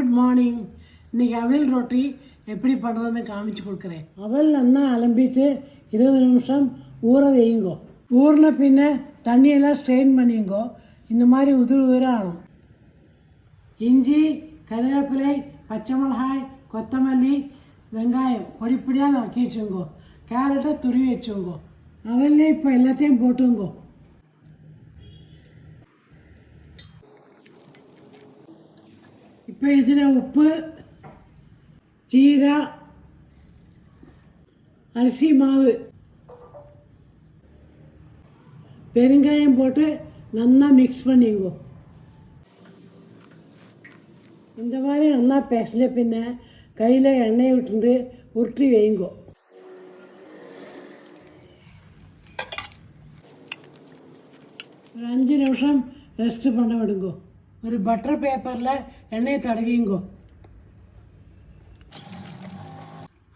Good morning. இன்றைக்கி அவல் ரொட்டி எப்படி பண்ணுறதுன்னு காமிச்சு கொடுக்குறேன். அவல் நல்லா அலம்பிட்டு 20 நிமிஷம் ஊற வையுங்கோ. ஊறின பின்ன தண்ணியெல்லாம் ஸ்ட்ரெயின் பண்ணிங்கோ. இந்த மாதிரி உதிர் உதிராக ஆகணும். இஞ்சி, கருவேப்பிலை, பச்சை மிளகாய், கொத்தமல்லி, வெங்காயம் பொடிப்படியாக நறுக்கி வச்சுங்கோ. கேரட்டை துருவி வச்சுங்கோ. அவல்ல இப்போ எல்லாத்தையும் போட்டுங்கோ. இப்போ இதில் உப்பு, ஜீரா, அரிசி மாவு, பெருங்காயம் போட்டு நல்லா மிக்ஸ் பண்ணிங்கோ. இந்த மாதிரி நல்லா பேசல பின்ன கையில் எண்ணெய் விட்டுண்டு உருட்டி வைங்கோ. ஒரு 5 நிமிஷம் ரெஸ்ட்டு பண்ண விடுங்கோ. ஒரு பட்டர் பேப்பரில் எண்ணெயை தடவிங்கோ.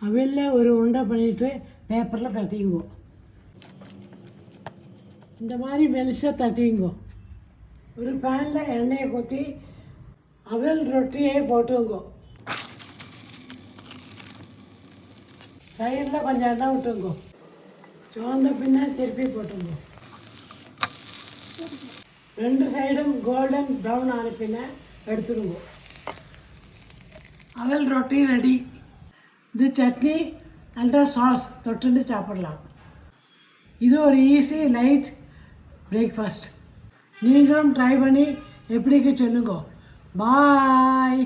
அவலில் ஒரு உருண்டை பண்ணிவிட்டு பேப்பரில் தட்டிங்கோ. இந்த மாதிரி மெலிசாக தட்டிங்கோ. ஒரு பேனில் எண்ணெயை ஊற்றி அவல் ரொட்டியை போட்டுங்கோ. சைடில் கொஞ்சம் எண்ணெய் விட்டுங்கோ. சோர்ந்த பின்ன திருப்பி போட்டுங்கோ. 2 சைடும் கோல்டன் ப்ரௌன் ஆன பின்ன எடுத்துடுங்கோ. அவல் ரொட்டி ரெடி. இது சட்னி அல்லது சாஸ் தொட்டுண்டு சாப்பிடலாம். இது ஒரு ஈஸி லைட் பிரேக்ஃபாஸ்ட். நீங்களும் ட்ரை பண்ணி எப்படிக்கு சொல்லுங்க. பாய்.